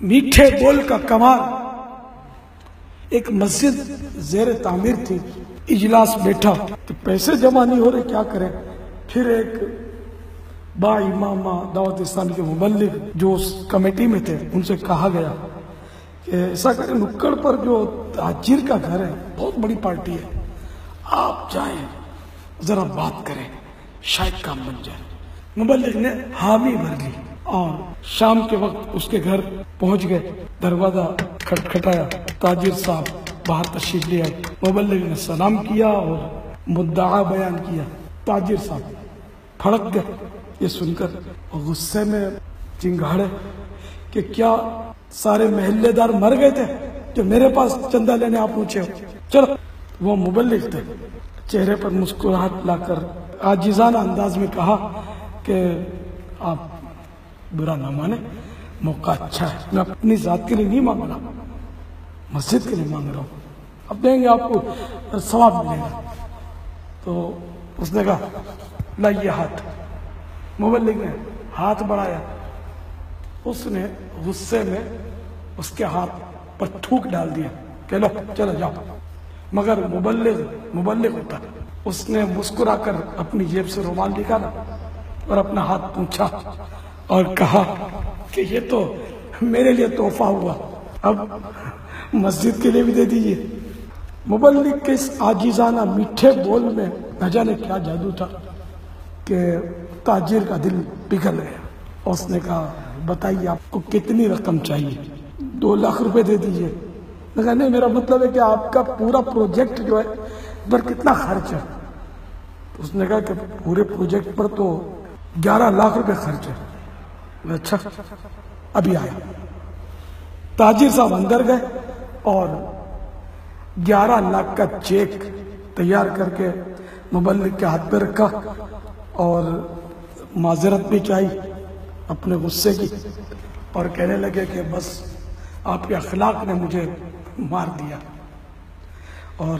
میٹھے بول کا کمال. ایک مسجد زیر تعمیر تھی، اجلاس بیٹھا تو پیسے جمع نہیں ہو رہے، کیا کریں. پھر ایک با امامہ دعوت اسلامی کے مبلغ جو اس کمیٹی میں تھے ان سے کہا گیا کہ ایسا کریں، نکڑ پر جو تاجر کا گھر ہے، بہت بڑی پارٹی ہے، آپ جائیں ذرا بات کریں، شاید کام بن جائے. مبلغ نے حامی بھر لی اور شام کے وقت اس کے گھر پہنچ گئے. دروازہ کھٹکھٹایا، تاجر صاحب باہر تشریف لے آئے. مبلغ نے سلام کیا اور مدعا بیان کیا. تاجر صاحب پھڑک گئے یہ سن کر اور غصے میں چنگاڑے کہ کیا سارے محلے دار مر گئے تھے جو میرے پاس چندہ لینے آپ پہنچے ہو؟ چلو. وہ مبلغ تھے، چہرے پر مسکراہٹ لا کر عاجزانہ انداز میں کہا کہ آپ برا نہ مانے، موقع اچھا ہے، میں اپنی ذات کے لیے نہیں مانگ رہا، مسجد کے لیے مانگ رہا ہوں، اب دیں گے آپ کو ثواب ملے گا. تو اس نے کہا لائیے ہاتھ. مبلغ نے ہاتھ بڑھایا، اس نے غصے میں اس کے ہاتھ پر تھوک ڈال دیا کہ لو چلو جاؤ. مگر مبلغ ہوتا، اس نے مسکرا کر اپنی جیب سے رومال نکالا اور اپنا ہاتھ پوچھا اور کہا کہ یہ تو میرے لیے تحفہ ہوا، اب مسجد کے لیے بھی دے دیجیے. مبلغ کے اس عاجزانہ میٹھے بول میں نہ جانے کیا جادو تھا کہ تاجر کا دل پگھل گیا. اس نے کہا بتائیے آپ کو کتنی رقم چاہیے؟ 2 لاکھ روپے دے دیجیے. میں کہا نہیں، میرا مطلب ہے کہ آپ کا پورا پروجیکٹ جو ہے پر کتنا خرچ ہے؟ اس نے کہا کہ پورے پروجیکٹ پر تو 11 لاکھ روپے خرچ ہے. اچھا ابھی آیا. تاجر صاحب اندر گئے اور 11 لاکھ کا چیک تیار کر کے مبلغ کے ہاتھ پہ رکھا اور معذرت بھی چاہی اپنے غصے کی اور کہنے لگے کہ بس آپ کے اخلاق نے مجھے مار دیا اور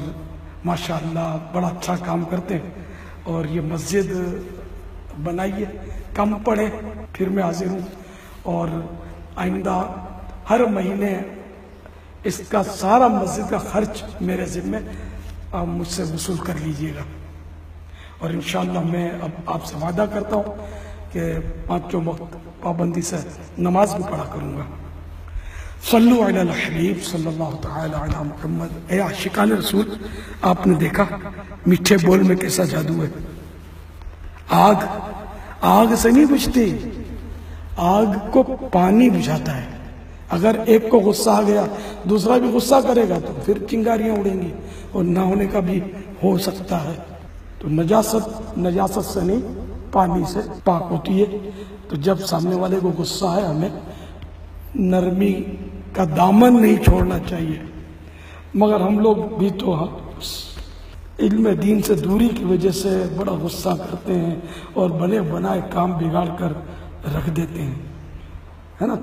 ماشاءاللہ بڑا اچھا کام کرتے ہیں اور یہ مسجد بنائیے، کم پڑے پھر میں حاضر ہوں اور آئندہ ہر مہینے اس کا سارا مسجد کا خرچ میرے ذمے آپ مجھ سے وصول کر لیجئے گا اور انشاءاللہ میں اب آپ سے وعدہ کرتا ہوں کہ 5 وقت پابندی سے نماز بھی پڑھا کروں گا. صلو علی الحبیب صلی اللہ تعالی علی محمد. اے عاشقان رسول، آپ نے دیکھا میٹھے بول میں کیسا جادو ہے. آگ سے نہیں بجھتی، آگ کو پانی بجھاتا ہے. اگر ایک کو غصہ آ گیا دوسرا بھی غصہ کرے گا تو پھر چنگاریاں اڑیں گی اور نہ ہونے کا بھی ہو سکتا ہے. تو نجاست سے نہیں، پانی سے پاک ہوتی ہے. تو جب سامنے والے کو غصہ ہے ہمیں نرمی کا دامن نہیں چھوڑنا چاہیے. مگر ہم لوگ بھی تو علم دین سے دوری کی وجہ سے بڑا غصہ کرتے ہیں اور بنے بنائے کام بگاڑ کر رکھ دیتے ہیں، ہے نا.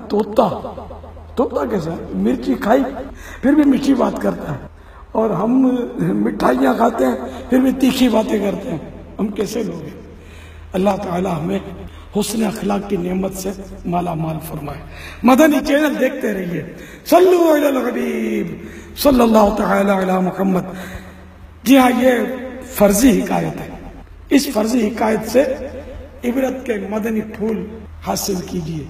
طوطا کیسا ہے؟ مرچی کھائی پھر بھی میٹھی بات کرتا ہے اور ہم مٹھائیاں کھاتے ہیں پھر بھی تیکھی باتیں کرتے ہیں. ہم کیسے لوگ ہیں؟ اللہ تعالی ہمیں حسن اخلاق کی نعمت سے مالا مال فرمائے. مدنی چینل دیکھتے رہیے. صلو علی الحبیب صلی اللہ تعالی علی محمد. جی ہاں، یہ فرضی حکایت ہے. اس فرضی حکایت سے عبرت کے مدنی پھول حاصل کیجیے.